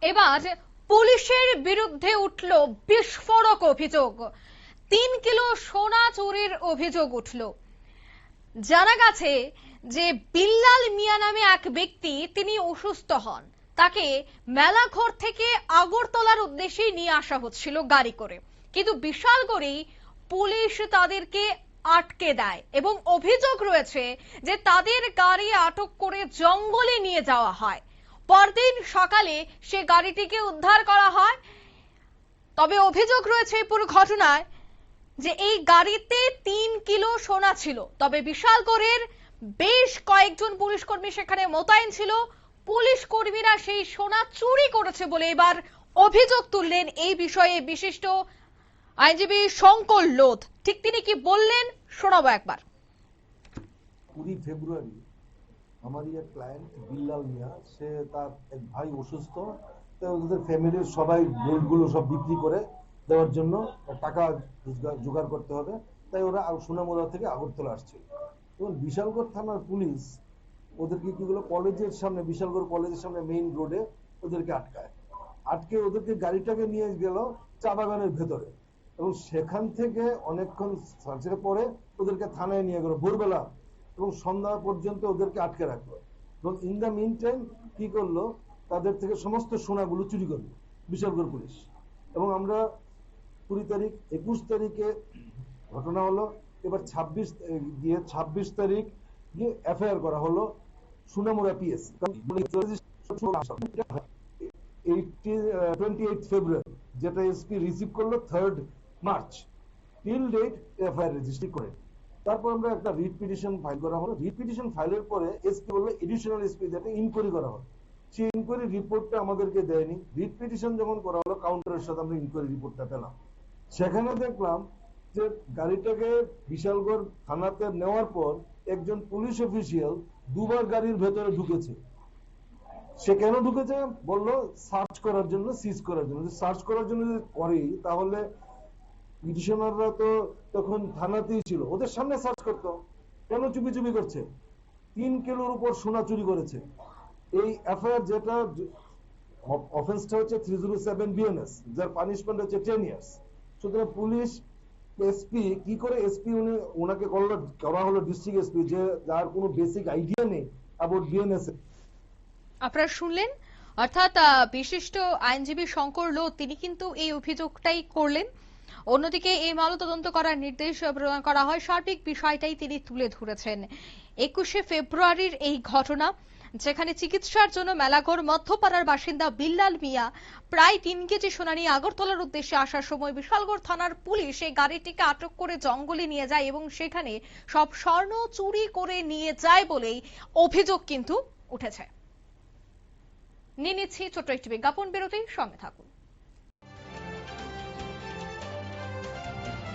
এবার পুলিশের বিরুদ্ধে উঠল বিস্ফোরক অভিযোগ। 3 কিলো সোনা চুরির অভিযোগ উঠল। জানা গেছে যে বিল্লাল মিয়া নামে এক ব্যক্তি, তিনি অসুস্থ হন। তাকে মেলাঘর থেকে আগরতলার উদ্দেশ্যে নিয়ে আসা হচ্ছিল গাড়ি করে, কিন্তু বিশালগড়েই পুলিশ তাদেরকে আটকে দেয় এবং অভিযোগ রয়েছে যে তাদের গাড়ি আটক করে জঙ্গলে নিয়ে যাওয়া হয়। পরদিন সকালে সে গাড়িটিকে উদ্ধার করা হয়। তবে অভিযোগ রয়েছে এই পুরো ঘটনায় যে এই গাড়িতে 3 কিলো সোনা ছিল। তবে বিশালগড়ের বেশ কয়েকজন পুলিশ কর্মী সেখানে মোতায়েন ছিল। পুলিশ কর্মীরা সেই সোনা চুরি করেছে বলে এবার অভিযোগ তুললেন এই বিষয়ে বিশিষ্ট আইনজীবী শঙ্কর লোধ। ঠিক তিনি কি বললেন শোনাবো একবার। 20 ফেব্রুয়ারি আমারই এক ক্লায়েন্ট বিল্লাল মিয়া, সে তার এক ভাই অসুস্থ, তো ওদের ফ্যামিলির সবাই গোল্ডগুলো সব বিক্রি করে দেওয়ার জন্য টাকা জোগাড় করতে হবে, তাই ওরা সোনামুড়া থেকে আগরতলা আসছিল। এবং বিশালগড় থানার পুলিশ ওদেরকে কি হলো, কলেজের সামনে, বিশালগড় কলেজের সামনে মেইন রোডে ওদেরকে আটকে ওদেরকে গাড়িটাকে নিয়ে গেল চা বাগানের ভেতরে, এবং সেখান থেকে অনেকক্ষণ সার্চের পরে ওদেরকে থানায় নিয়ে গেল ভোরবেলা, এবং সন্ধ্যা পর্যন্ত ওদেরকে আটকে রাখলো। এবং ইন দ্য মিন টাইম কি করলো, তাদের থেকে সমস্ত সোনাগুলো চুরি করলো বিশালগড় পুলিশ। এবং আমরা 20 তারিখ 21 তারিখে ঘটনা হলো, এবার 26 তারিখ গিয়ে এফআইআর করা হলো সোনামুড়া পিএস। 28 ফেব্রুয়ারি যেটা এসপি রিসিভ করলো 3rd March, till date FIR registry করে। তারপর আমরা একটা রিট পিটিশন ফাইল করা হলো। রিট পিটিশন ফাইলের পরে এসপি বললো এডিশনাল এসপি যাতে ইনকোয়ারি করা হয়, সেই ইনকোয়ারি রিপোর্টটা আমাদেরকে দেয়নি। রিট পিটিশন যখন করা হলো, কাউন্টারের সাথে আমরা ইনকোয়ারি রিপোর্টটা পেলাম। সেখানে দেখলাম যে গাড়িটাকে বিশালগড় থানাতে নেওয়ার পর একজন পুলিশ অফিসিয়াল দুবার গাড়ির ভেতরে ঢুকেছে। সে কেন ঢুকেছে বললো সার্চ করার জন্য, সিজ করার জন্য। সার্চ করার জন্য যদি করি তাহলে পিটিশনাররা তো তখন থানাতেই ছিল, ওদের সামনে সার্চ করতো, কেন চুপি চুপি করছে? 3 কিলোর উপর সোনা চুরি করেছে। এই এফআইআর যেটা অফেন্সটা হচ্ছে 307 বিএনএস, যার পানিশমেন্ট হচ্ছে 10 ইয়ার্স। সুতরাং পুলিশ এসপি কি করে, এসপি ওনাকে করা হলো ডিস্ট্রিক্ট এসপি, যে যার কোনো বেসিক আইডিয়া নেই অ্যাবাউট বিএনএস। আপনারা শুনলেন, অর্থাৎ বিশিষ্ট আইনজীবী শঙ্কর লোধ তিনি কিন্তু এই অভিযোগটাই করলেন। অন্যদিকে এই মামলা তদন্ত করার নির্দেশ প্রদান করা হয়। সার্বিক বিষয়টাই তিনি তুলে ধরেছেন। 21শে ফেব্রুয়ারির এই ঘটনা, যেখানে চিকিৎসার জন্য মেলাঘর মধ্যপাড়ার বাসিন্দা বিল্লাল মিয়া প্রায় 3 কেজি সোনা নিয়ে আগরতলার উদ্দেশ্যে আসার সময় বিশালগড় থানার পুলিশ এই গাড়িটিকে আটক করে জঙ্গলে নিয়ে যায় এবং সেখানে সব স্বর্ণ চুরি করে নিয়ে যায় বলেই অভিযোগ কিন্তু উঠেছে। নিয়ে নিচ্ছি ছোট্ট একটি বিজ্ঞাপন বিরতি, সঙ্গে থাকুন।